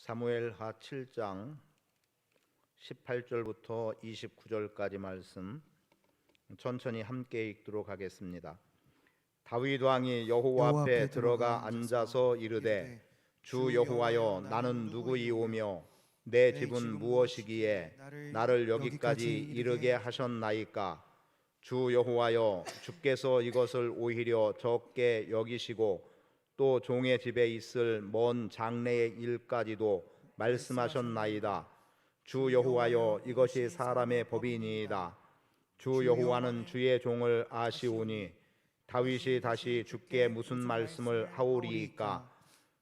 사무엘하 7장 18절부터 29절까지 말씀 천천히 함께 읽도록 하겠습니다. 다윗 왕이 여호와 앞에 들어가 앉아서 이르되 주 여호와여, 나는 누구이오며 내 집은 무엇이기에 나를 여기까지 이르게 하셨나이까? 주 여호와여, 주께서 이것을 오히려 적게 여기시고 또 종의 집에 있을 먼 장래의 일까지도 말씀하셨나이다. 주 여호와여, 이것이 사람의 법이니이다. 주 여호와는 주의 종을 아시오니 다윗이 다시 주께 무슨 말씀을 하오리이까?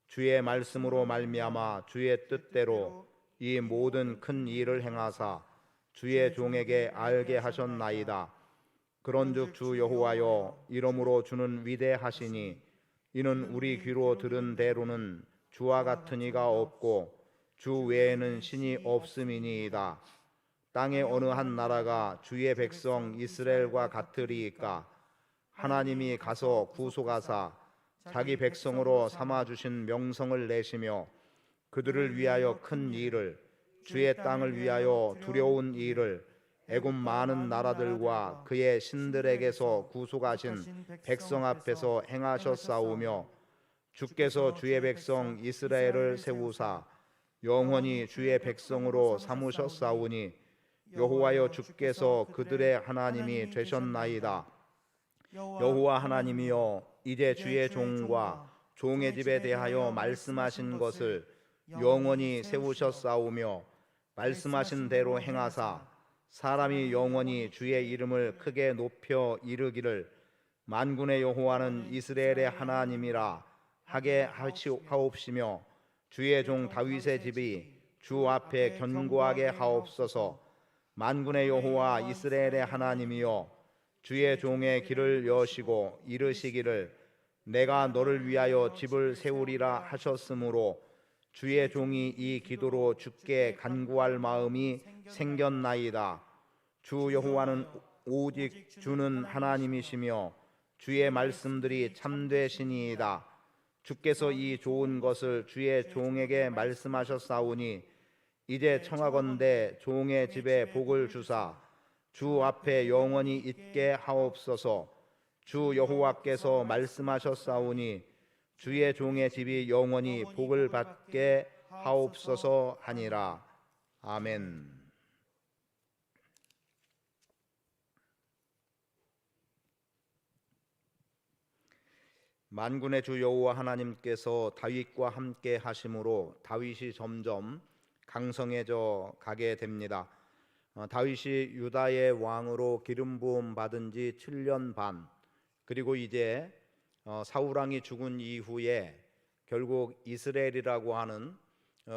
주의 말씀으로 말미암아 주의 뜻대로 이 모든 큰 일을 행하사 주의 종에게 알게 하셨나이다. 그런즉 주 여호와여, 이러므로 주는 위대하시니 이는 우리 귀로 들은 대로는 주와 같은 이가 없고 주 외에는 신이 없음이니이다. 땅의 어느 한 나라가 주의 백성 이스라엘과 같으리이까? 하나님이 가서 구속하사 자기 백성으로 삼아주신 명성을 내시며 그들을 위하여 큰 일을, 주의 땅을 위하여 두려운 일을 애굽 많은 나라들과 그의 신들에게서 구속하신 백성 앞에서 행하셨사오며, 주께서 주의 백성 이스라엘을 세우사 영원히 주의 백성으로 삼으셨사오니 여호와여, 주께서 그들의 하나님이 되셨나이다. 여호와 하나님이여, 이제 주의 종과 종의 집에 대하여 말씀하신 것을 영원히 세우셨사오며 말씀하신 대로 행하사 사람이 영원히 주의 이름을 크게 높여 이르기를 만군의 여호와는 이스라엘의 하나님이라 하게 하옵시며 주의 종 다윗의 집이 주 앞에 견고하게 하옵소서. 만군의 여호와 이스라엘의 하나님이여, 주의 종의 길을 여시고 이르시기를 내가 너를 위하여 집을 세우리라 하셨으므로 주의 종이 이 기도로 주께 간구할 마음이 생겼나이다. 주 여호와는 오직 주는 하나님이시며 주의 말씀들이 참되시니이다. 주께서 이 좋은 것을 주의 종에게 말씀하셨사오니 이제 청하건대 종의 집에 복을 주사 주 앞에 영원히 있게 하옵소서. 주 여호와께서 말씀하셨사오니 주의 종의 집이 영원히 복을 받게 하옵소서 하니라. 아멘. 만군의 주 여호와 하나님께서 다윗과 함께 하심으로 다윗이 점점 강성해져 가게 됩니다. 다윗이 유다의 왕으로 기름 부음 받은 지 7년 반, 그리고 이제 사울 왕이 죽은 이후에 결국 이스라엘이라고 하는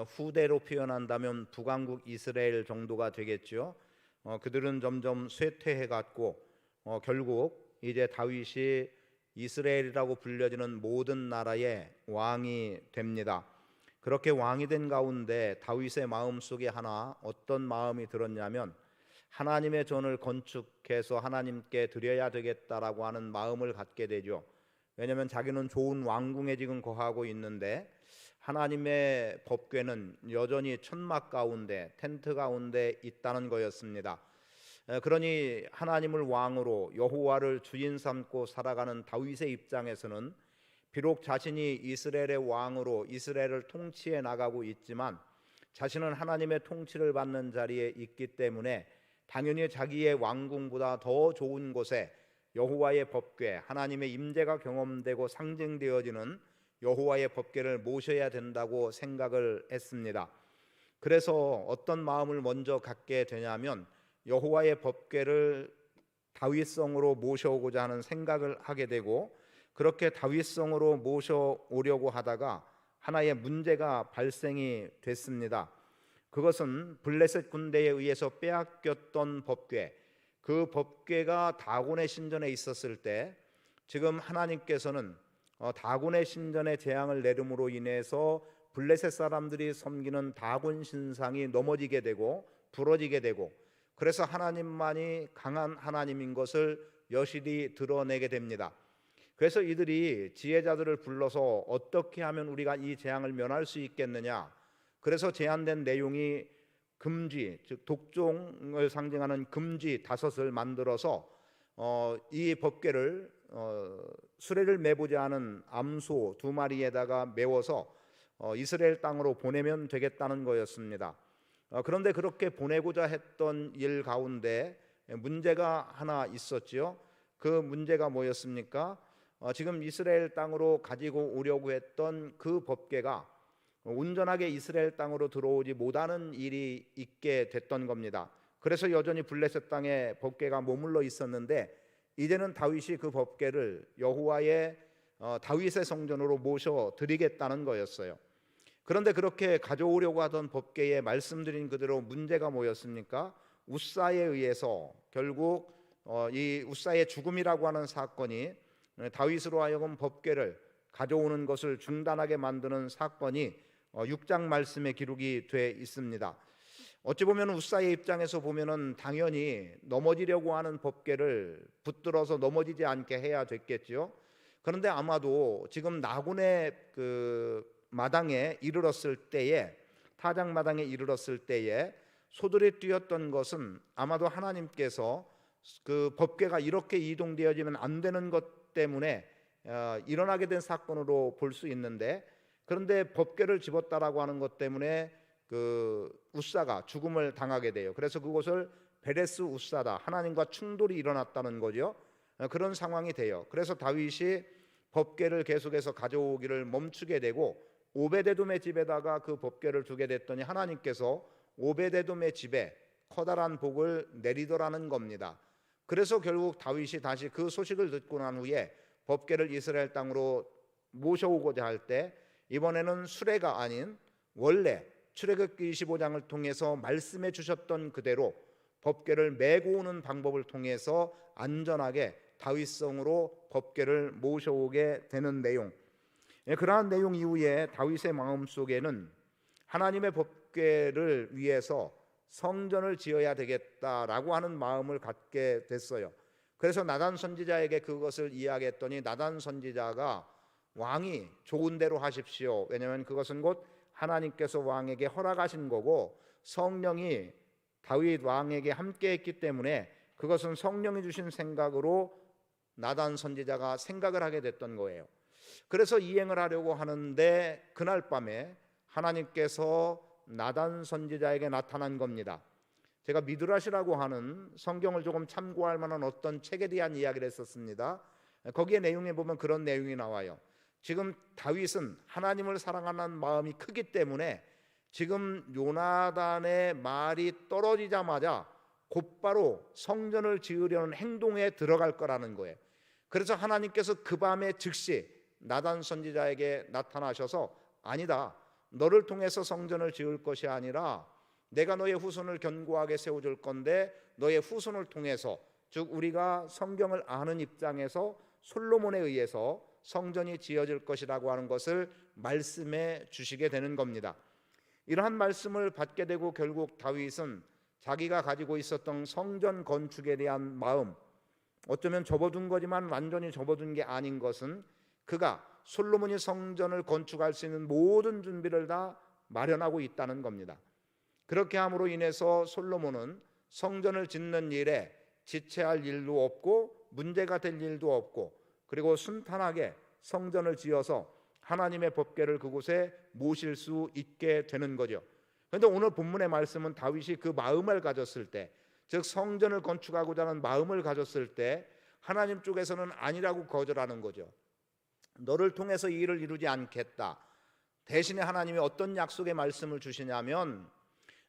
후대로 표현한다면 북왕국 이스라엘 정도가 되겠죠. 그들은 점점 쇠퇴해 갔고 결국 이제 다윗이 이스라엘이라고 불려지는 모든 나라의 왕이 됩니다. 그렇게 왕이 된 가운데 다윗의 마음속에 하나 어떤 마음이 들었냐면 하나님의 전을 건축해서 하나님께 드려야 되겠다라고 하는 마음을 갖게 되죠. 왜냐하면 자기는 좋은 왕궁에 지금 거하고 있는데 하나님의 법궤는 여전히 천막 가운데, 텐트 가운데 있다는 거였습니다. 그러니 하나님을 왕으로 여호와를 주인 삼고 살아가는 다윗의 입장에서는 비록 자신이 이스라엘의 왕으로 이스라엘을 통치해 나가고 있지만 자신은 하나님의 통치를 받는 자리에 있기 때문에 당연히 자기의 왕궁보다 더 좋은 곳에 여호와의 법궤, 하나님의 임재가 경험되고 상징되어지는 여호와의 법궤를 모셔야 된다고 생각을 했습니다. 그래서 어떤 마음을 먼저 갖게 되냐면 여호와의 법궤를 다윗성으로 모셔오고자 하는 생각을 하게 되고, 그렇게 다윗성으로 모셔오려고 하다가 하나의 문제가 발생이 됐습니다. 그것은 블레셋 군대에 의해서 빼앗겼던 법궤, 그 법궤가 다곤의 신전에 있었을 때 지금 하나님께서는 다곤의 신전에 재앙을 내림으로 인해서 블레셋 사람들이 섬기는 다곤 신상이 넘어지게 되고 부러지게 되고, 그래서 하나님만이 강한 하나님인 것을 여실히 드러내게 됩니다. 그래서 이들이 지혜자들을 불러서 어떻게 하면 우리가 이 재앙을 면할 수 있겠느냐, 그래서 제한된 내용이 금지, 즉 독종을 상징하는 금지 5을 만들어서 이 법궤를 수레를 매보지 않은 암소 2마리에다가 메워서 이스라엘 땅으로 보내면 되겠다는 거였습니다. 그런데 그렇게 보내고자 했던 일 가운데 문제가 하나 있었지요. 그 문제가 뭐였습니까? 지금 이스라엘 땅으로 가지고 오려고 했던 그 법궤가 온전하게 이스라엘 땅으로 들어오지 못하는 일이 있게 됐던 겁니다. 그래서 여전히 블레셋 땅에 법궤가 머물러 있었는데 이제는 다윗이 그 법궤를 여호와의 다윗의 성전으로 모셔 드리겠다는 거였어요. 그런데 그렇게 가져오려고 하던 법궤에 말씀드린 그대로 문제가 뭐였습니까? 우사에 의해서 결국 이 우사의 죽음이라고 하는 사건이 다윗으로 하여금 법궤를 가져오는 것을 중단하게 만드는 사건이 6장 말씀에 기록이 돼 있습니다. 어찌 보면 우사의 입장에서 보면은 당연히 넘어지려고 하는 법궤를 붙들어서 넘어지지 않게 해야 됐겠지요. 그런데 아마도 지금 나군의 그 마당에 이르렀을 때에, 타작 마당에 이르렀을 때에 소들이 뛰었던 것은 아마도 하나님께서 그 법궤가 이렇게 이동되어지면 안 되는 것 때문에 일어나게 된 사건으로 볼 수 있는데, 그런데 법궤를 집었다라고 하는 것 때문에 그 우사가 죽음을 당하게 돼요. 그래서 그곳을 베레스 우사다, 하나님과 충돌이 일어났다는 거죠. 그런 상황이 돼요. 그래서 다윗이 법궤를 계속해서 가져오기를 멈추게 되고 오베데돔의 집에다가 그 법궤를 두게 됐더니 하나님께서 오베데돔의 집에 커다란 복을 내리더라는 겁니다. 그래서 결국 다윗이 다시 그 소식을 듣고 난 후에 법궤를 이스라엘 땅으로 모셔오고자 할 때 이번에는 수레가 아닌 원래 출애굽기 25장을 통해서 말씀해 주셨던 그대로 법궤를 메고 오는 방법을 통해서 안전하게 다윗성으로 법궤를 모셔오게 되는 내용. 그러한 내용 이후에 다윗의 마음속에는 하나님의 법궤를 위해서 성전을 지어야 되겠다라고 하는 마음을 갖게 됐어요. 그래서 나단 선지자에게 그것을 이야기했더니 나단 선지자가 왕이 좋은 대로 하십시오. 왜냐하면 그것은 곧 하나님께서 왕에게 허락하신 거고 성령이 다윗 왕에게 함께했기 때문에 그것은 성령이 주신 생각으로 나단 선지자가 생각을 하게 됐던 거예요. 그래서 이행을 하려고 하는데 그날 밤에 하나님께서 나단 선지자에게 나타난 겁니다. 제가 미드라시라고 하는 성경을 조금 참고할 만한 어떤 책에 대한 이야기를 했었습니다. 거기에 내용에 보면 그런 내용이 나와요. 지금 다윗은 하나님을 사랑하는 마음이 크기 때문에 지금 요나단의 말이 떨어지자마자 곧바로 성전을 지으려는 행동에 들어갈 거라는 거예요. 그래서 하나님께서 그 밤에 즉시 나단 선지자에게 나타나셔서 아니다, 너를 통해서 성전을 지을 것이 아니라 내가 너의 후손을 견고하게 세워줄 건데 너의 후손을 통해서, 즉 우리가 성경을 아는 입장에서 솔로몬에 의해서 성전이 지어질 것이라고 하는 것을 말씀해 주시게 되는 겁니다. 이러한 말씀을 받게 되고 결국 다윗은 자기가 가지고 있었던 성전 건축에 대한 마음, 어쩌면 접어둔 거지만 완전히 접어둔 게 아닌 것은 그가 솔로몬이 성전을 건축할 수 있는 모든 준비를 다 마련하고 있다는 겁니다. 그렇게 함으로 인해서 솔로몬은 성전을 짓는 일에 지체할 일도 없고 문제가 될 일도 없고 그리고 순탄하게 성전을 지어서 하나님의 법궤를 그곳에 모실 수 있게 되는 거죠. 그런데 오늘 본문의 말씀은 다윗이 그 마음을 가졌을 때, 즉 성전을 건축하고자 하는 마음을 가졌을 때 하나님 쪽에서는 아니라고 거절하는 거죠. 너를 통해서 이 일을 이루지 않겠다. 대신에 하나님이 어떤 약속의 말씀을 주시냐면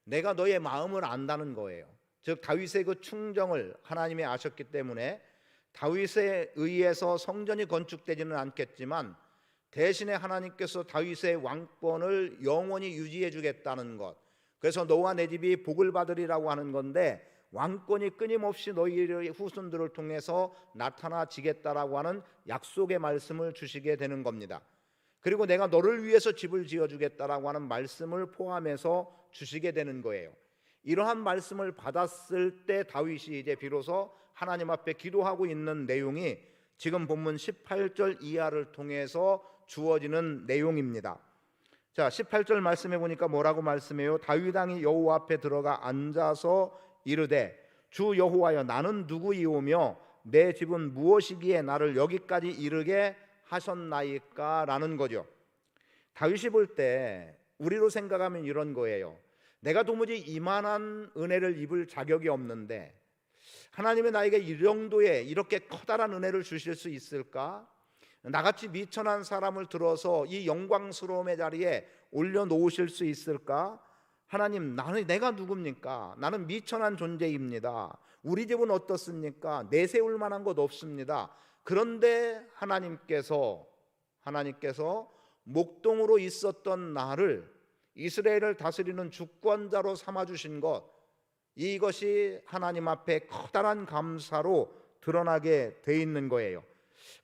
내가 너의 마음을 안다는 거예요. 즉 다윗의 그 충정을 하나님이 아셨기 때문에 다윗에 의해서 성전이 건축되지는 않겠지만 대신에 하나님께서 다윗의 왕권을 영원히 유지해 주겠다는 것, 그래서 너와 내 집이 복을 받으리라고 하는 건데 왕권이 끊임없이 너희의 후손들을 통해서 나타나지겠다라고 하는 약속의 말씀을 주시게 되는 겁니다. 그리고 내가 너를 위해서 집을 지어주겠다라고 하는 말씀을 포함해서 주시게 되는 거예요. 이러한 말씀을 받았을 때 다윗이 이제 비로소 하나님 앞에 기도하고 있는 내용이 지금 본문 18절 이하를 통해서 주어지는 내용입니다. 자, 18절 말씀해 보니까 뭐라고 말씀해요? 다윗 왕이 여호와 앞에 들어가 앉아서 이르되 주 여호와여, 나는 누구이오며 내 집은 무엇이기에 나를 여기까지 이르게 하셨나이까? 라는 거죠. 다윗이 볼 때 우리로 생각하면 이런 거예요. 내가 도무지 이만한 은혜를 입을 자격이 없는데 하나님이 나에게 이 정도의 이렇게 커다란 은혜를 주실 수 있을까? 나같이 미천한 사람을 들어서 이 영광스러움의 자리에 올려놓으실 수 있을까? 하나님, 내가 누굽니까? 나는 미천한 존재입니다. 우리 집은 어떻습니까? 내세울 만한 것 없습니다. 그런데 하나님께서 목동으로 있었던 나를 이스라엘을 다스리는 주권자로 삼아주신 것, 이것이 하나님 앞에 커다란 감사로 드러나게 돼 있는 거예요.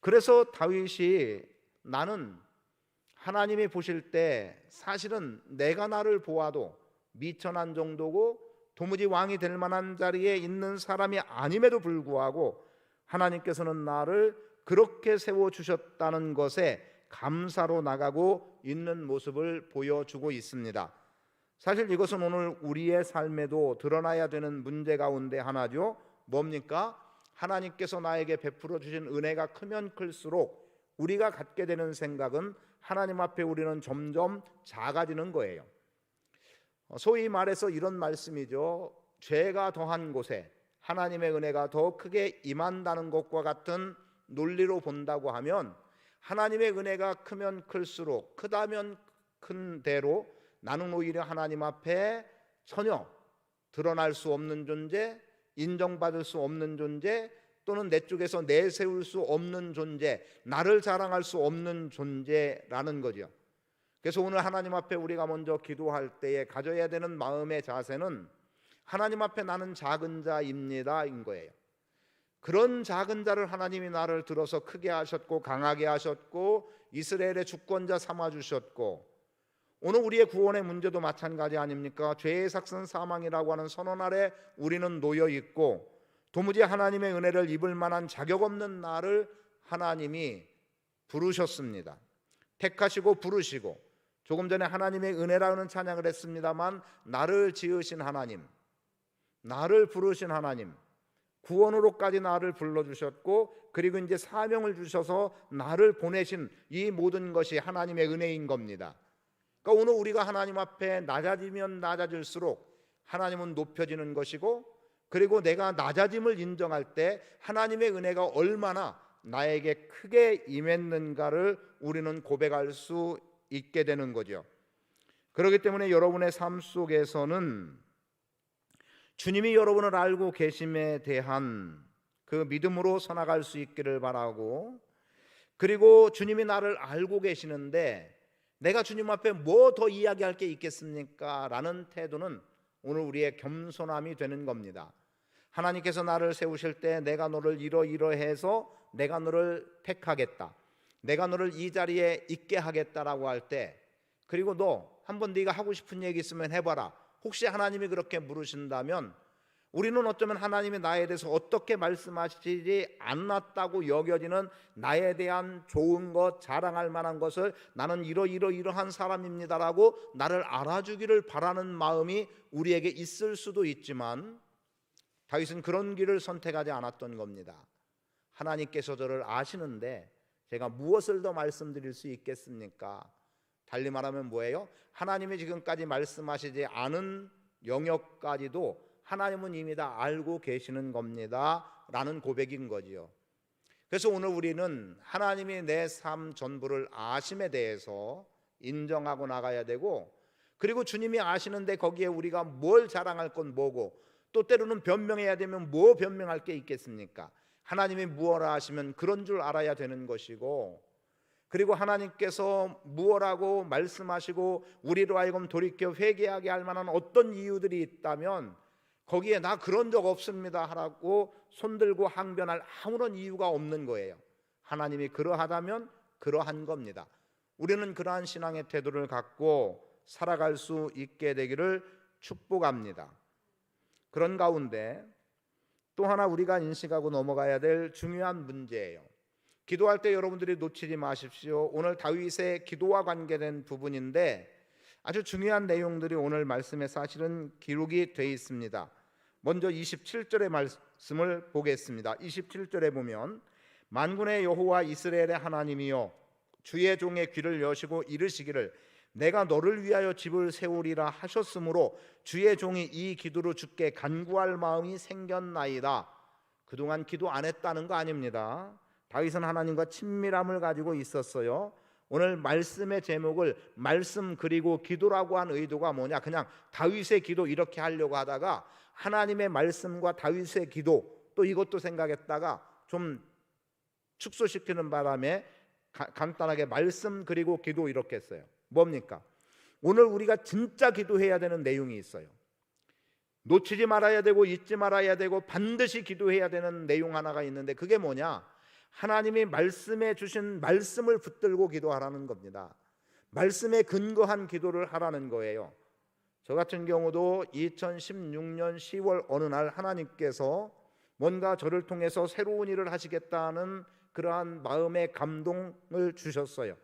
그래서 다윗이 나는 하나님이 보실 때 사실은 내가 나를 보아도 미천한 정도고 도무지 왕이 될 만한 자리에 있는 사람이 아님에도 불구하고 하나님께서는 나를 그렇게 세워주셨다는 것에 감사로 나가고 있는 모습을 보여주고 있습니다. 사실 이것은 오늘 우리의 삶에도 드러나야 되는 문제 가운데 하나죠. 뭡니까? 하나님께서 나에게 베풀어 주신 은혜가 크면 클수록 우리가 갖게 되는 생각은 하나님 앞에 우리는 점점 작아지는 거예요. 소위 말해서 이런 말씀이죠. 죄가 더한 곳에 하나님의 은혜가 더 크게 임한다는 것과 같은 논리로 본다고 하면 하나님의 은혜가 크면 클수록, 크다면 큰 대로 나는 오히려 하나님 앞에 전혀 드러날 수 없는 존재, 인정받을 수 없는 존재, 또는 내 쪽에서 내세울 수 없는 존재, 나를 자랑할 수 없는 존재라는 거죠. 그래서 오늘 하나님 앞에 우리가 먼저 기도할 때에 가져야 되는 마음의 자세는 하나님 앞에 나는 작은 자입니다인 거예요. 그런 작은 자를 하나님이 나를 들어서 크게 하셨고 강하게 하셨고 이스라엘의 주권자 삼아주셨고, 오늘 우리의 구원의 문제도 마찬가지 아닙니까? 죄의 삭슨 사망이라고 하는 선언 아래 우리는 놓여 있고 도무지 하나님의 은혜를 입을 만한 자격 없는 나를 하나님이 부르셨습니다. 택하시고 부르시고, 조금 전에 하나님의 은혜라는 찬양을 했습니다만 나를 지으신 하나님, 나를 부르신 하나님, 구원으로까지 나를 불러주셨고 그리고 이제 사명을 주셔서 나를 보내신 이 모든 것이 하나님의 은혜인 겁니다. 그러니까 오늘 우리가 하나님 앞에 낮아지면 낮아질수록 하나님은 높여지는 것이고, 그리고 내가 낮아짐을 인정할 때 하나님의 은혜가 얼마나 나에게 크게 임했는가를 우리는 고백할 수 있게 되는 거죠. 그렇기 때문에 여러분의 삶 속에서는 주님이 여러분을 알고 계심에 대한 그 믿음으로 서나갈 수 있기를 바라고, 그리고 주님이 나를 알고 계시는데 내가 주님 앞에 뭐 더 이야기할 게 있겠습니까? 라는 태도는 오늘 우리의 겸손함이 되는 겁니다. 하나님께서 나를 세우실 때 내가 너를 이러이러해서 내가 너를 택하겠다, 내가 너를 이 자리에 있게 하겠다라고 할 때, 그리고 너 한번 네가 하고 싶은 얘기 있으면 해봐라, 혹시 하나님이 그렇게 물으신다면 우리는 어쩌면 하나님이 나에 대해서 어떻게 말씀하시지 않았다고 여겨지는 나에 대한 좋은 것, 자랑할 만한 것을 나는 이러한 사람입니다라고 나를 알아주기를 바라는 마음이 우리에게 있을 수도 있지만 다윗은 그런 길을 선택하지 않았던 겁니다. 하나님께서 저를 아시는데 제가 무엇을 더 말씀드릴 수 있겠습니까? 달리 말하면 뭐예요? 하나님이 지금까지 말씀하시지 않은 영역까지도 하나님은 이미 다 알고 계시는 겁니다 라는 고백인 거지요. 그래서 오늘 우리는 하나님이 내 삶 전부를 아심에 대해서 인정하고 나가야 되고, 그리고 주님이 아시는데 거기에 우리가 뭘 자랑할 건 뭐고, 또 때로는 변명해야 되면 뭐 변명할 게 있겠습니까? 하나님이 무엇을 하시면 그런 줄 알아야 되는 것이고, 그리고 하나님께서 무엇라고 말씀하시고 우리로 하여금 돌이켜 회개하게 할 만한 어떤 이유들이 있다면 거기에 나 그런 적 없습니다 하라고 손들고 항변할 아무런 이유가 없는 거예요. 하나님이 그러하다면 그러한 겁니다. 우리는 그러한 신앙의 태도를 갖고 살아갈 수 있게 되기를 축복합니다. 그런 가운데 또 하나 우리가 인식하고 넘어가야 될 중요한 문제예요. 기도할 때 여러분들이 놓치지 마십시오. 오늘 다윗의 기도와 관계된 부분인데 아주 중요한 내용들이 오늘 말씀에 사실은 기록이 되어 있습니다. 먼저 27절의 말씀을 보겠습니다. 27절에 보면 만군의 여호와 이스라엘의 하나님이여 주의 종의 귀를 여시고 이르시기를 내가 너를 위하여 집을 세우리라 하셨으므로 주의 종이 이 기도로 주께 간구할 마음이 생겼나이다. 그동안 기도 안 했다는 거 아닙니다. 다윗은 하나님과 친밀함을 가지고 있었어요. 오늘 말씀의 제목을 말씀 그리고 기도라고 한 의도가 뭐냐, 그냥 다윗의 기도 이렇게 하려고 하다가 하나님의 말씀과 다윗의 기도 또 이것도 생각했다가 좀 축소시키는 바람에 간단하게 말씀 그리고 기도 이렇게 했어요. 뭡니까? 오늘 우리가 진짜 기도해야 되는 내용이 있어요. 놓치지 말아야 되고 잊지 말아야 되고 반드시 기도해야 되는 내용 하나가 있는데 그게 뭐냐? 하나님이 말씀해 주신 말씀을 붙들고 기도하라는 겁니다. 말씀에 근거한 기도를 하라는 거예요. 저 같은 경우도 2016년 10월 어느 날 하나님께서 뭔가 저를 통해서 새로운 일을 하시겠다는 그러한 마음의 감동을 주셨어요.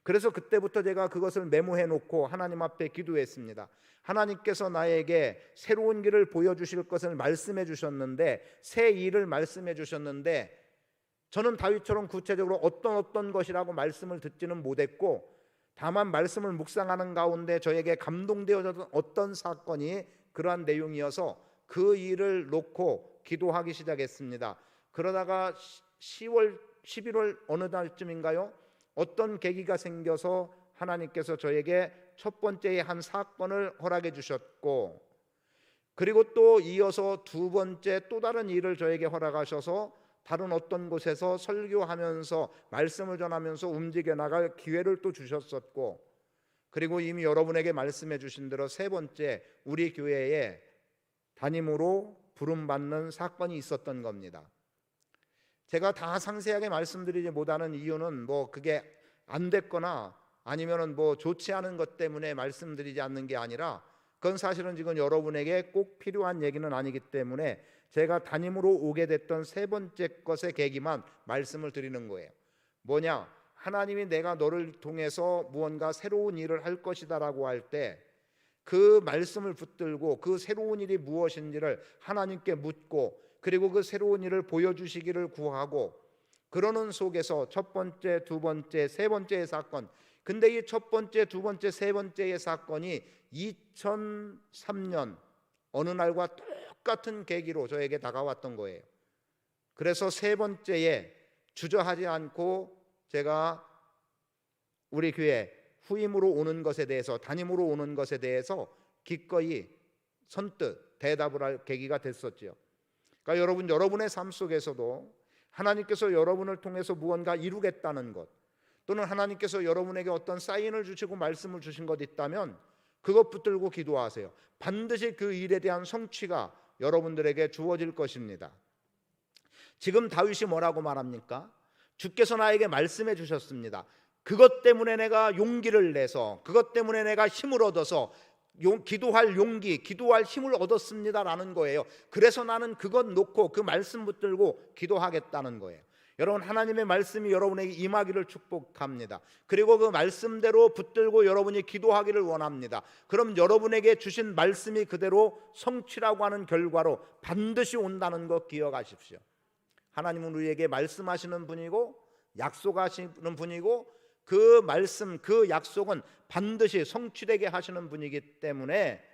그래서 그때부터 제가 그것을 메모해 놓고 하나님 앞에 기도했습니다. 하나님께서 나에게 새로운 길을 보여주실 것을 말씀해 주셨는데, 새 일을 말씀해 주셨는데 저는 다윗처럼 구체적으로 어떤 것이라고 말씀을 듣지는 못했고, 다만 말씀을 묵상하는 가운데 저에게 감동되어졌던 어떤 사건이 그러한 내용이어서 그 일을 놓고 기도하기 시작했습니다. 그러다가 11월 어느 날쯤인가요? 어떤 계기가 생겨서 하나님께서 저에게 첫 번째의 한 사건을 허락해 주셨고, 그리고 또 이어서 두 번째 또 다른 일을 저에게 허락하셔서 다른 어떤 곳에서 설교하면서 말씀을 전하면서 움직여 나갈 기회를 또 주셨었고, 그리고 이미 여러분에게 말씀해 주신 대로 세 번째 우리 교회에 담임으로 부름받는 사건이 있었던 겁니다. 제가 다 상세하게 말씀드리지 못하는 이유는 뭐 그게 안 됐거나 아니면은 뭐 좋지 않은 것 때문에 말씀드리지 않는 게 아니라, 그건 사실은 지금 여러분에게 꼭 필요한 얘기는 아니기 때문에 제가 담임으로 오게 됐던 세 번째 것의 계기만 말씀을 드리는 거예요. 뭐냐? 하나님이 내가 너를 통해서 무언가 새로운 일을 할 것이다라고 할 때 그 말씀을 붙들고 그 새로운 일이 무엇인지를 하나님께 묻고, 그리고 그 새로운 일을 보여주시기를 구하고, 그러는 속에서 첫 번째, 두 번째, 세 번째의 사건, 근데 이 첫 번째, 두 번째, 세 번째의 사건이 2003년 어느 날과 똑같은 계기로 저에게 다가왔던 거예요. 그래서 세 번째에 주저하지 않고 제가 우리 교회 후임으로 오는 것에 대해서, 담임으로 오는 것에 대해서 기꺼이 선뜻 대답을 할 계기가 됐었죠. 그러니까 여러분의 삶 속에서도 하나님께서 여러분을 통해서 무언가 이루겠다는 것, 또는 하나님께서 여러분에게 어떤 사인을 주시고 말씀을 주신 것 있다면 그것 붙들고 기도하세요. 반드시 그 일에 대한 성취가 여러분들에게 주어질 것입니다. 지금 다윗이 뭐라고 말합니까? 주께서 나에게 말씀해 주셨습니다. 그것 때문에 내가 용기를 내서, 그것 때문에 내가 힘을 얻어서 기도할 용기, 기도할 힘을 얻었습니다라는 거예요. 그래서 나는 그것 놓고 그 말씀 붙들고 기도하겠다는 거예요. 여러분, 하나님의 말씀이 여러분에게 임하기를 축복합니다. 그리고 그 말씀대로 붙들고 여러분이 기도하기를 원합니다. 그럼 여러분에게 주신 말씀이 그대로 성취라고 하는 결과로 반드시 온다는 것 기억하십시오. 하나님은 우리에게 말씀하시는 분이고 약속하시는 분이고, 그 말씀, 그 약속은 반드시 성취되게 하시는 분이기 때문에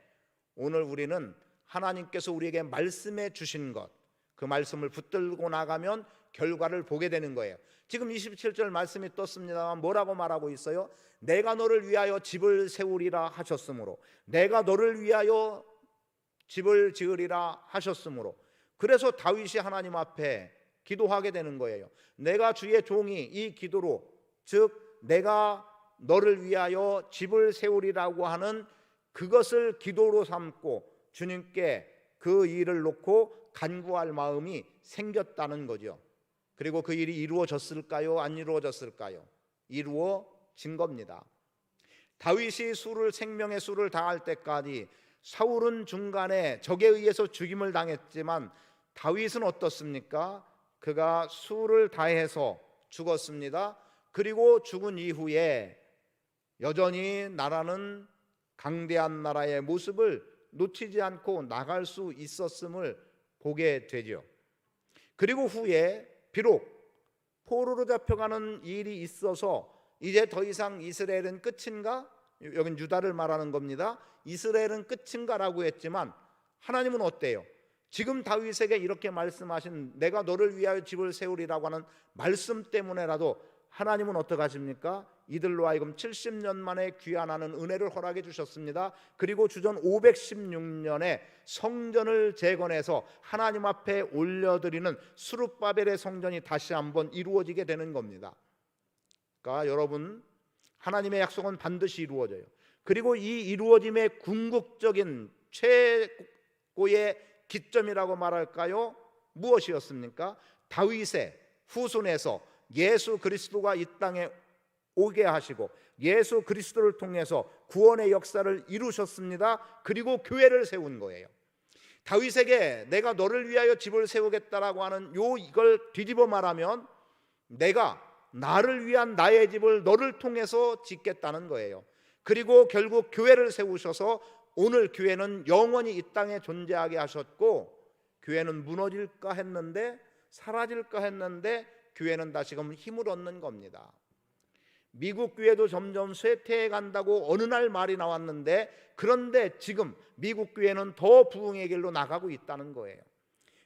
오늘 우리는 하나님께서 우리에게 말씀해 주신 것, 그 말씀을 붙들고 나가면 결과를 보게 되는 거예요. 지금 27절 말씀이 떴습니다만 뭐라고 말하고 있어요? 내가 너를 위하여 집을 세우리라 하셨으므로, 내가 너를 위하여 집을 지으리라 하셨으므로. 그래서 다윗이 하나님 앞에 기도하게 되는 거예요. 내가 주의 종이 이 기도로, 즉 내가 너를 위하여 집을 세우리라고 하는 그것을 기도로 삼고 주님께 그 일을 놓고 간구할 마음이 생겼다는 거죠. 그리고 그 일이 이루어졌을까요? 안 이루어졌을까요? 이루어진 겁니다. 다윗이 생명의 수를 다할 때까지 사울은 중간에 적에 의해서 죽임을 당했지만 다윗은 어떻습니까? 그가 수를 다해서 죽었습니다. 그리고 죽은 이후에 여전히 나라는 강대한 나라의 모습을 놓치지 않고 나갈 수 있었음을 보게 되죠. 그리고 후에 비록 포로로 잡혀가는 일이 있어서 이제 더 이상 이스라엘은 끝인가? 여긴 유다를 말하는 겁니다. 이스라엘은 끝인가라고 했지만 하나님은 어때요? 지금 다윗에게 이렇게 말씀하신 내가 너를 위하여 집을 세우리라고 하는 말씀 때문에라도 하나님은 어떻게 하십니까? 이들로 하여금 70년 만에 귀환하는 은혜를 허락해 주셨습니다. 그리고 주전 516년에 성전을 재건해서 하나님 앞에 올려드리는 스룹바벨의 성전이 다시 한번 이루어지게 되는 겁니다. 그러니까 여러분, 하나님의 약속은 반드시 이루어져요. 그리고 이 이루어짐의 궁극적인 최고의 기점이라고 말할까요? 무엇이었습니까? 다윗의 후손에서 예수 그리스도가 이 땅에 오게 하시고 예수 그리스도를 통해서 구원의 역사를 이루셨습니다. 그리고 교회를 세운 거예요. 다윗에게 내가 너를 위하여 집을 세우겠다라고 하는 이걸 뒤집어 말하면 내가 나를 위한 나의 집을 너를 통해서 짓겠다는 거예요. 그리고 결국 교회를 세우셔서 오늘 교회는 영원히 이 땅에 존재하게 하셨고, 교회는 무너질까 했는데 사라질까 했는데 교회는 다시금 힘을 얻는 겁니다. 미국 교회도 점점 쇠퇴해 간다고 어느 날 말이 나왔는데, 그런데 지금 미국 교회는 더 부흥의 길로 나가고 있다는 거예요.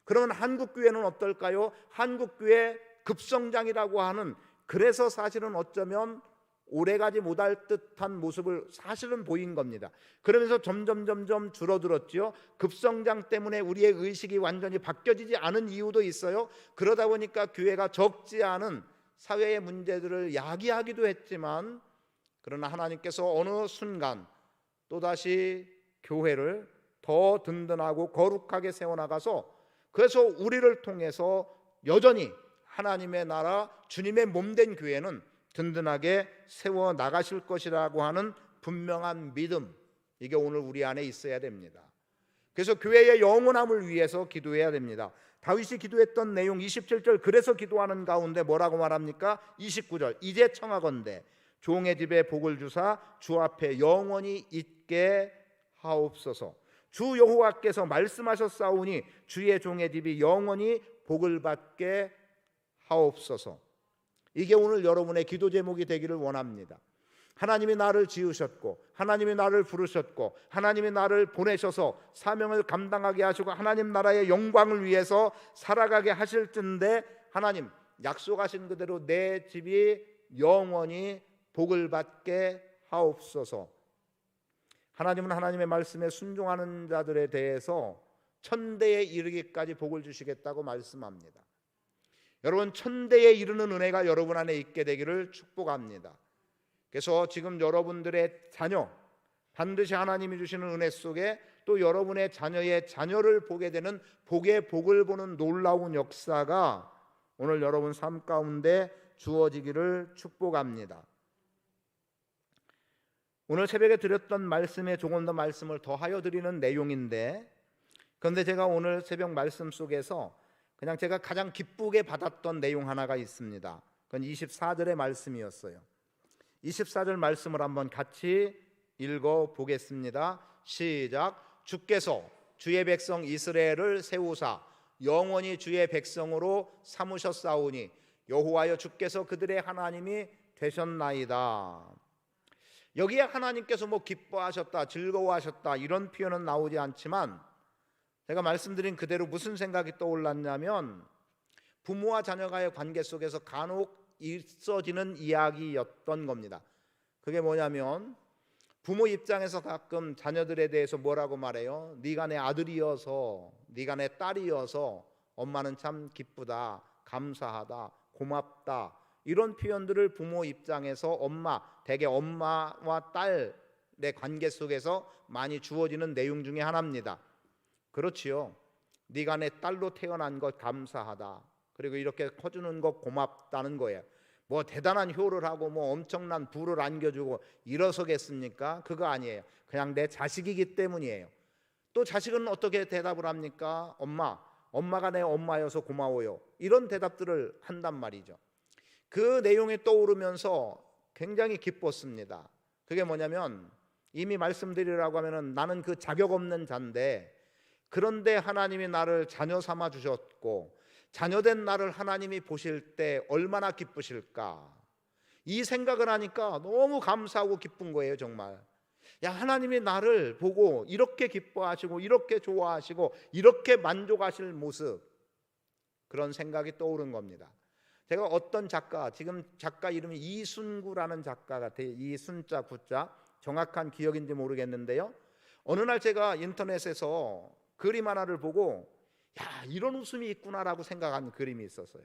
그러면 한국 교회는 어떨까요? 한국 교회 급성장이라고 하는, 그래서 사실은 어쩌면 오래가지 못할 듯한 모습을 사실은 보인 겁니다. 그러면서 점점 줄어들었죠. 급성장 때문에 우리의 의식이 완전히 바뀌어지지 않은 이유도 있어요. 그러다 보니까 교회가 적지 않은 사회의 문제들을 야기하기도 했지만, 그러나 하나님께서 어느 순간 또다시 교회를 더 든든하고 거룩하게 세워나가서, 그래서 우리를 통해서 여전히 하나님의 나라 주님의 몸된 교회는 든든하게 세워나가실 것이라고 하는 분명한 믿음, 이게 오늘 우리 안에 있어야 됩니다. 그래서 교회의 영원함을 위해서 기도해야 됩니다. 다윗이 기도했던 내용 27절, 그래서 기도하는 가운데 뭐라고 말합니까? 29절, 이제 청하건대 종의 집에 복을 주사 주 앞에 영원히 있게 하옵소서. 주 여호와께서 말씀하셨사오니 주의 종의 집이 영원히 복을 받게 하옵소서. 이게 오늘 여러분의 기도 제목이 되기를 원합니다. 하나님이 나를 지으셨고 하나님이 나를 부르셨고 하나님이 나를 보내셔서 사명을 감당하게 하시고 하나님 나라의 영광을 위해서 살아가게 하실 텐데, 하나님 약속하신 그대로 내 집이 영원히 복을 받게 하옵소서. 하나님은 하나님의 말씀에 순종하는 자들에 대해서 천대에 이르기까지 복을 주시겠다고 말씀합니다. 여러분, 천대에 이르는 은혜가 여러분 안에 있게 되기를 축복합니다. 그래서 지금 여러분들의 자녀, 반드시 하나님이 주시는 은혜 속에 또 여러분의 자녀의 자녀를 보게 되는 복의 복을 보는 놀라운 역사가 오늘 여러분 삶 가운데 주어지기를 축복합니다. 오늘 새벽에 드렸던 말씀에 조금 더 말씀을 더하여 드리는 내용인데, 그런데 제가 오늘 새벽 말씀 속에서 그냥 제가 가장 기쁘게 받았던 내용 하나가 있습니다. 그건 24절의 말씀이었어요. 24절 말씀을 한번 같이 읽어보겠습니다. 시작. 주께서 주의 백성 이스라엘을 세우사 영원히 주의 백성으로 삼으셨사오니 여호와여 주께서 그들의 하나님이 되셨나이다. 여기에 하나님께서 뭐 기뻐하셨다, 즐거워하셨다 이런 표현은 나오지 않지만, 제가 말씀드린 그대로 무슨 생각이 떠올랐냐면, 부모와 자녀가의 관계 속에서 간혹 있어지는 이야기였던 겁니다. 그게 뭐냐면, 부모 입장에서 가끔 자녀들에 대해서 뭐라고 말해요? 네가 내 아들이어서, 네가 내 딸이어서 엄마는 참 기쁘다, 감사하다, 고맙다, 이런 표현들을 부모 입장에서 대개 엄마와 딸의 관계 속에서 많이 주어지는 내용 중에 하나입니다. 그렇지요. 네가 내 딸로 태어난 것 감사하다, 그리고 이렇게 커주는 것 고맙다는 거예요. 뭐 대단한 효를 하고 뭐 엄청난 부를 안겨주고 이러서겠습니까? 그거 아니에요. 그냥 내 자식이기 때문이에요. 또 자식은 어떻게 대답을 합니까? 엄마가 내 엄마여서 고마워요, 이런 대답들을 한단 말이죠. 그 내용이 떠오르면서 굉장히 기뻤습니다. 그게 뭐냐면, 이미 말씀드리라고 하면은 나는 그 자격 없는 자인데, 그런데 하나님이 나를 자녀 삼아 주셨고 자녀된 나를 하나님이 보실 때 얼마나 기쁘실까, 이 생각을 하니까 너무 감사하고 기쁜 거예요. 정말 야, 하나님이 나를 보고 이렇게 기뻐하시고 이렇게 좋아하시고 이렇게 만족하실 모습, 그런 생각이 떠오른 겁니다. 제가 어떤 작가, 지금 작가 이름이 이순구라는 작가 같아요. 이순자 구자, 정확한 기억인지 모르겠는데요, 어느 날 제가 인터넷에서 그림 하나를 보고 야, 이런 웃음이 있구나라고 생각한 그림이 있었어요.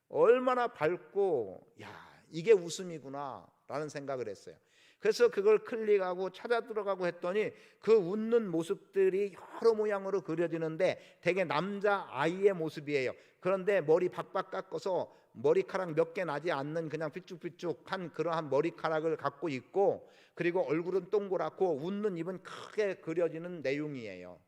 얼마나 밝고, 야, 이게 웃음이구나 라는 생각을 했어요. 그래서 그걸 클릭하고 찾아 들어가고 했더니 그 웃는 모습들이 여러 모양으로 그려지는데 대개 남자 아이의 모습이에요. 그런데 머리 박박 깎아서 머리카락 몇 개 나지 않는 그냥 삐쭉삐쭉한 그러한 머리카락을 갖고 있고, 그리고 얼굴은 동그랗고 웃는 입은 크게 그려지는 내용이에요.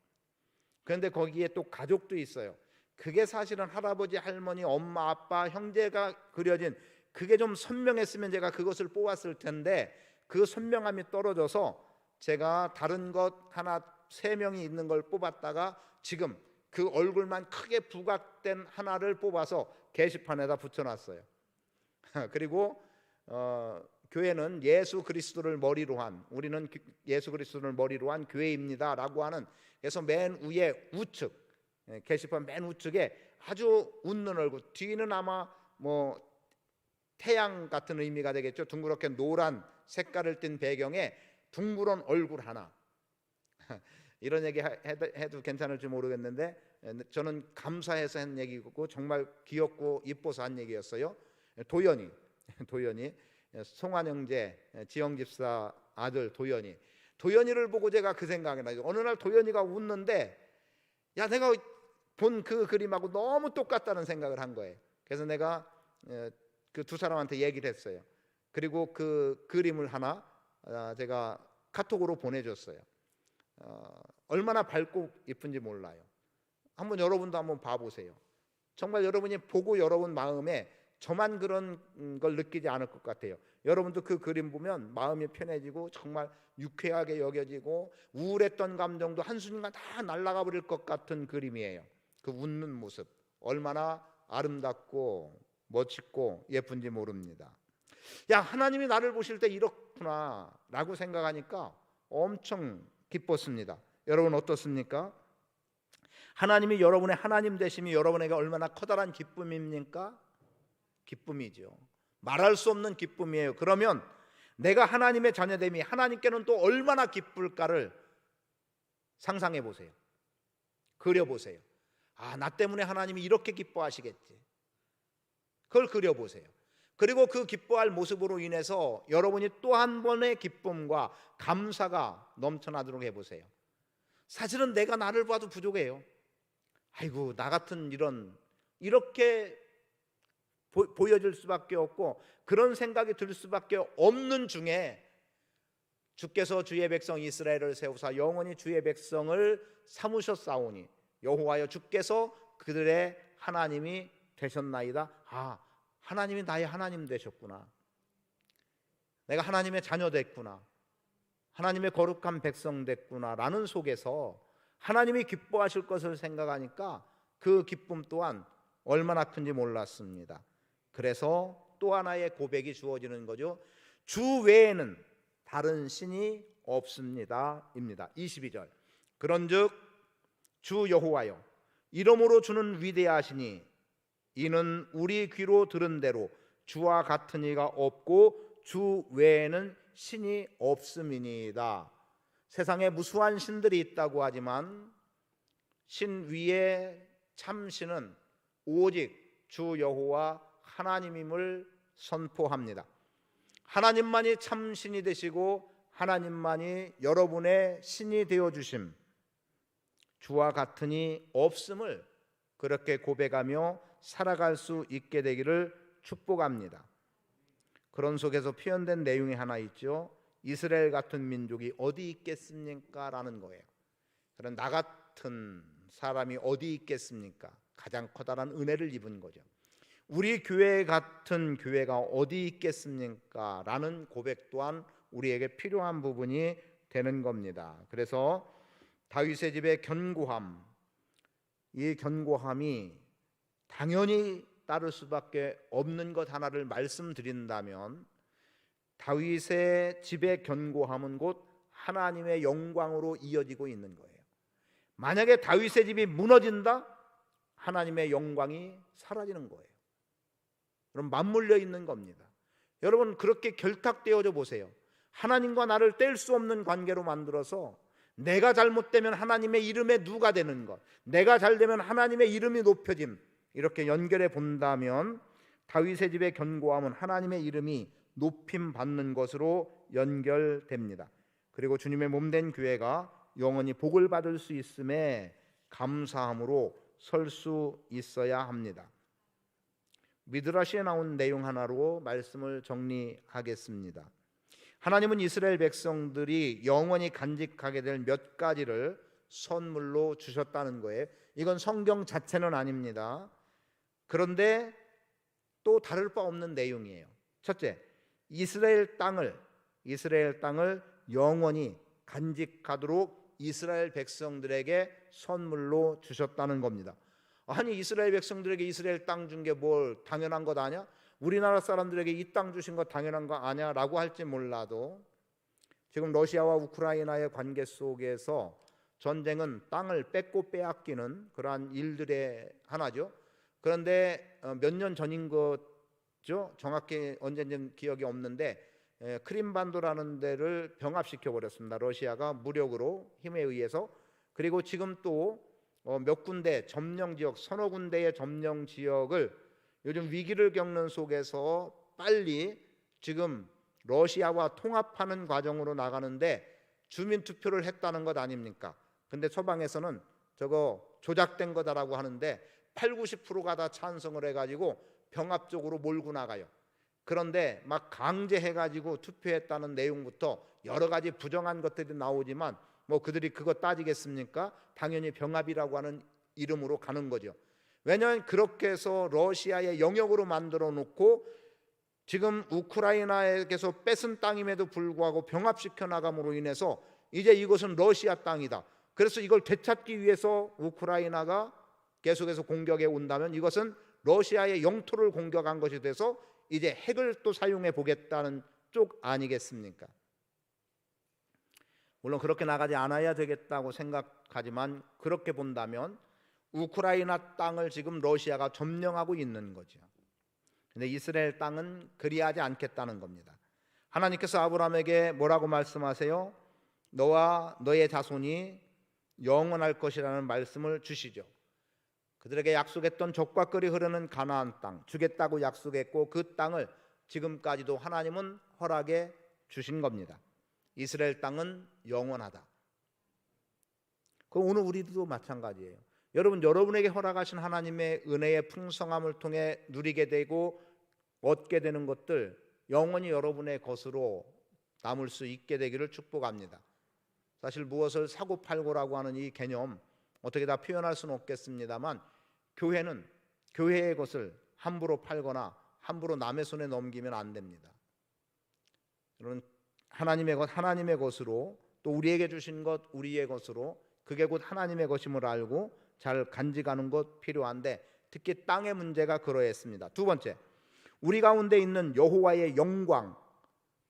그런데 거기에 또 가족도 있어요. 그게 사실은 할아버지, 할머니, 엄마, 아빠, 형제가 그려진, 그게 좀 선명했으면 제가 그것을 뽑았을 텐데 그 선명함이 떨어져서 제가 다른 것 하나 3명이 있는 걸 뽑았다가 지금 그 얼굴만 크게 부각된 하나를 뽑아서 게시판에다 붙여놨어요. 그리고 교회는 예수 그리스도를 머리로 한, 우리는 예수 그리스도를 머리로 한 교회입니다 라고 하는, 그래서 맨 위에 우측, 게시판 맨 우측에 아주 웃는 얼굴, 뒤는 아마 뭐 태양 같은 의미가 되겠죠. 둥그렇게 노란 색깔을 띤 배경에 둥그런 얼굴 하나. 이런 얘기 해도 괜찮을지 모르겠는데 저는 감사해서 한 얘기고 정말 귀엽고 이뻐서 한 얘기였어요. 도연이 송환 형제, 지영 집사 아들 도연이를 보고 제가 그 생각이 나죠. 어느 날 도연이가 웃는데 야, 내가 본 그 그림하고 너무 똑같다는 생각을 한 거예요. 그래서 내가 그 두 사람한테 얘기를 했어요. 그리고 그 그림을 하나 제가 카톡으로 보내줬어요. 얼마나 밝고 예쁜지 몰라요. 한번 여러분도 한번 봐보세요. 정말 여러분이 보고 여러분 마음에 저만 그런 걸 느끼지 않을 것 같아요. 여러분도 그 그림 보면 마음이 편해지고 정말 유쾌하게 여겨지고 우울했던 감정도 한순간 다 날아가 버릴 것 같은 그림이에요. 그 웃는 모습 얼마나 아름답고 멋있고 예쁜지 모릅니다. 야, 하나님이 나를 보실 때 이렇구나 라고 생각하니까 엄청 기뻤습니다. 여러분 어떻습니까? 하나님이 여러분의 하나님 되심이 여러분에게 얼마나 커다란 기쁨입니까? 기쁨이죠. 말할 수 없는 기쁨이에요. 그러면 내가 하나님의 자녀됨이 하나님께는 또 얼마나 기쁠까를 상상해 보세요. 그려 보세요. 아, 나 때문에 하나님이 이렇게 기뻐하시겠지. 그걸 그려 보세요. 그리고 그 기뻐할 모습으로 인해서 여러분이 또 한 번의 기쁨과 감사가 넘쳐나도록 해보세요. 사실은 내가 나를 봐도 부족해요. 아이고, 나 같은 이렇게 보여질 수밖에 없고 그런 생각이 들 수밖에 없는 중에 주께서 주의 백성 이스라엘을 세우사 영원히 주의 백성을 삼으셨사오니 여호와여 주께서 그들의 하나님이 되셨나이다. 아, 하나님이 나의 하나님 되셨구나. 내가 하나님의 자녀 됐구나. 하나님의 거룩한 백성 됐구나 라는 속에서 하나님이 기뻐하실 것을 생각하니까 그 기쁨 또한 얼마나 큰지 몰랐습니다. 그래서 또 하나의 고백이 주어지는 거죠. 주 외에는 다른 신이 없습니다 입니다. 22절 그런즉 주 여호와여 이러므로 주는 위대하시니 이는 우리 귀로 들은 대로 주와 같은 이가 없고 주 외에는 신이 없음이니이다. 세상에 무수한 신들이 있다고 하지만 신 위에 참신은 오직 주 여호와 하나님임을 선포합니다. 하나님만이 참신이 되시고 하나님만이 여러분의 신이 되어주심, 주와 같은 이 없음을 그렇게 고백하며 살아갈 수 있게 되기를 축복합니다. 그런 속에서 표현된 내용이 하나 있죠. 이스라엘 같은 민족이 어디 있겠습니까? 라는 거예요. 그런 나 같은 사람이 어디 있겠습니까? 가장 커다란 은혜를 입은 거죠. 우리 교회 같은 교회가 어디 있겠습니까? 라는 고백 또한 우리에게 필요한 부분이 되는 겁니다. 그래서 다윗의 집의 견고함, 이 견고함이 당연히 따를 수밖에 없는 것 하나를 말씀드린다면, 다윗의 집의 견고함은 곧 하나님의 영광으로 이어지고 있는 거예요. 만약에 다윗의 집이 무너진다, 하나님의 영광이 사라지는 거예요. 그럼 맞물려 있는 겁니다. 여러분, 그렇게 결탁되어져 보세요. 하나님과 나를 뗄 수 없는 관계로 만들어서 내가 잘못되면 하나님의 이름에 누가 되는 것, 내가 잘되면 하나님의 이름이 높여짐, 이렇게 연결해 본다면 다윗의 집의 견고함은 하나님의 이름이 높임 받는 것으로 연결됩니다. 그리고 주님의 몸된 교회가 영원히 복을 받을 수 있음에 감사함으로 설 수 있어야 합니다. 미드라시에 나온 내용 하나로 말씀을 정리하겠습니다. 하나님은 이스라엘 백성들이 영원히 간직하게 될 몇 가지를 선물로 주셨다는 거예요. 이건 성경 자체는 아닙니다. 그런데 또 다를 바 없는 내용이에요. 첫째, 이스라엘 땅을 영원히 간직하도록 이스라엘 백성들에게 선물로 주셨다는 겁니다. 아니, 이스라엘 백성들에게 이스라엘 땅 준 게 뭘 당연한 것 아냐? 우리나라 사람들에게 이 땅 주신 거 당연한 거 아냐? 라고 할지 몰라도 지금 러시아와 우크라이나의 관계 속에서 전쟁은 땅을 뺏고 빼앗기는 그러한 일들의 하나죠. 그런데 몇 년 전인 거죠. 정확히 언제인지는 기억이 없는데 크림반도라는 데를 병합시켜 버렸습니다. 러시아가 무력으로, 힘에 의해서. 그리고 지금 또 몇 군데 점령 지역, 서너 군데의 점령 지역을 요즘 위기를 겪는 속에서 빨리 지금 러시아와 통합하는 과정으로 나가는데 주민 투표를 했다는 것 아닙니까? 근데 서방에서는 저거 조작된 거다라고 하는데 80~90%가 다 찬성을 해가지고 병합 쪽으로 몰고 나가요. 그런데 막 강제해가지고 투표했다는 내용부터 여러 가지 부정한 것들이 나오지만 뭐 그들이 그거 따지겠습니까? 당연히 병합이라고 하는 이름으로 가는 거죠. 왜냐하면 그렇게 해서 러시아의 영역으로 만들어 놓고 지금 우크라이나에게서 뺏은 땅임에도 불구하고 병합시켜 나감으로 인해서 이제 이것은 러시아 땅이다. 그래서 이걸 되찾기 위해서 우크라이나가 계속해서 공격해 온다면 이것은 러시아의 영토를 공격한 것이 돼서 이제 핵을 또 사용해 보겠다는 쪽 아니겠습니까? 물론 그렇게 나가지 않아야 되겠다고 생각하지만 그렇게 본다면 우크라이나 땅을 지금 러시아가 점령하고 있는 거죠. 근데 이스라엘 땅은 그리하지 않겠다는 겁니다. 하나님께서 아브라함에게 뭐라고 말씀하세요? 너와 너의 자손이 영원할 것이라는 말씀을 주시죠. 그들에게 약속했던 젖과 꿀이 흐르는 가나안 땅 주겠다고 약속했고 그 땅을 지금까지도 하나님은 허락해 주신 겁니다. 이스라엘 땅은 영원하다. 그 오늘 우리도 마찬가지예요. 여러분에게 허락하신 하나님의 은혜의 풍성함을 통해 누리게 되고 얻게 되는 것들 영원히 여러분의 것으로 남을 수 있게 되기를 축복합니다. 사실 무엇을 사고 팔고라고 하는 이 개념 어떻게 다 표현할 수는 없겠습니다만 교회는 교회의 것을 함부로 팔거나 함부로 남의 손에 넘기면 안 됩니다. 여러분, 하나님의 것 하나님의 것으로, 또 우리에게 주신 것 우리의 것으로, 그게 곧 하나님의 것임을 알고 잘 간직하는 것 필요한데 특히 땅의 문제가 그러했습니다. 두 번째, 우리 가운데 있는 여호와의 영광,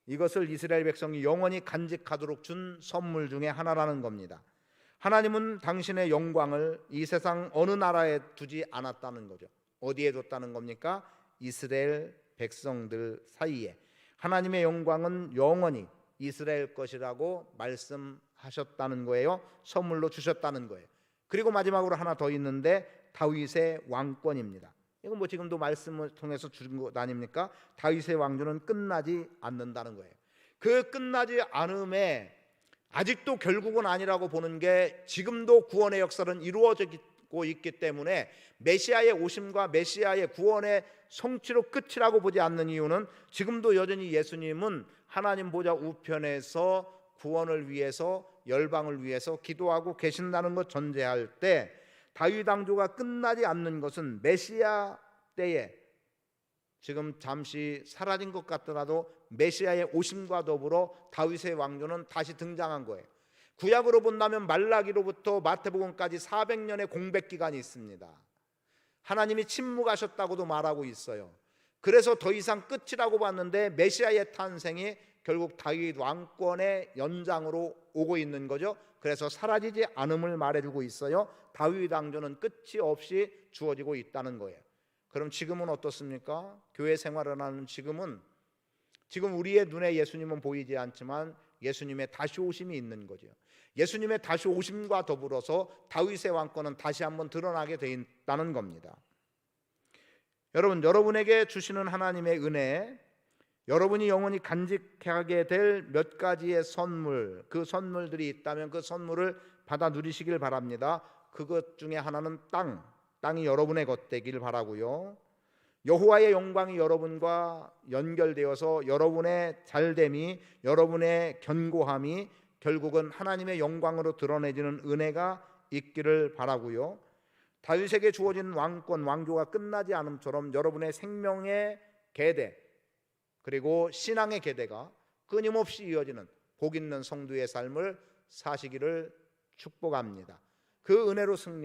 이것을 이스라엘 백성이 영원히 간직하도록 준 선물 중에 하나라는 겁니다. 하나님은 당신의 영광을 이 세상 어느 나라에 두지 않았다는 거죠. 어디에 뒀다는 겁니까? 이스라엘 백성들 사이에. 하나님의 영광은 영원히 이스라엘 것이라고 말씀하셨다는 거예요. 선물로 주셨다는 거예요. 그리고 마지막으로 하나 더 있는데 다윗의 왕권입니다. 이건 뭐 지금도 말씀을 통해서 주는 것 아닙니까? 다윗의 왕조는 끝나지 않는다는 거예요. 그 끝나지 않음에 아직도 결국은 아니라고 보는 게 지금도 구원의 역사는 이루어지고 있기 때문에 메시아의 오심과 메시아의 구원의 성취로 끝이라고 보지 않는 이유는 지금도 여전히 예수님은 하나님 보좌 우편에서 구원을 위해서 열방을 위해서 기도하고 계신다는 것 전제할 때 다윗 왕조가 끝나지 않는 것은 메시아 때에 지금 잠시 사라진 것 같더라도 메시아의 오심과 더불어 다윗의 왕조는 다시 등장한 거예요. 구약으로 본다면 말라기로부터 마태복음까지 400년의 공백 기간이 있습니다. 하나님이 침묵하셨다고도 말하고 있어요. 그래서 더 이상 끝이라고 봤는데 메시아의 탄생이 결국 다윗 왕권의 연장으로 오고 있는 거죠. 그래서 사라지지 않음을 말해주고 있어요. 다윗 왕조는 끝이 없이 주어지고 있다는 거예요. 그럼 지금은 어떻습니까? 교회 생활을 하는 지금 우리의 눈에 예수님은 보이지 않지만 예수님의 다시 오심이 있는 거죠. 예수님의 다시 오심과 더불어서 다윗의 왕권은 다시 한번 드러나게 돼 있다는 겁니다. 여러분에게 주시는 하나님의 은혜, 여러분이 영원히 간직하게 될 몇 가지의 선물, 그 선물들이 있다면 그 선물을 받아 누리시길 바랍니다. 그것 중에 하나는 땅이 여러분의 것 되길 바라고요. 여호와의 영광이 여러분과 연결되어서 여러분의 잘됨이, 여러분의 견고함이 결국은 하나님의 영광으로 드러내지는 은혜가 있기를 바라고요. 다윗에게 주어진 왕권, 왕조가 끝나지 않음처럼 여러분의 생명의 계대 그리고 신앙의 계대가 끊임없이 이어지는 복 있는 성도의 삶을 사시기를 축복합니다. 그 은혜로 승리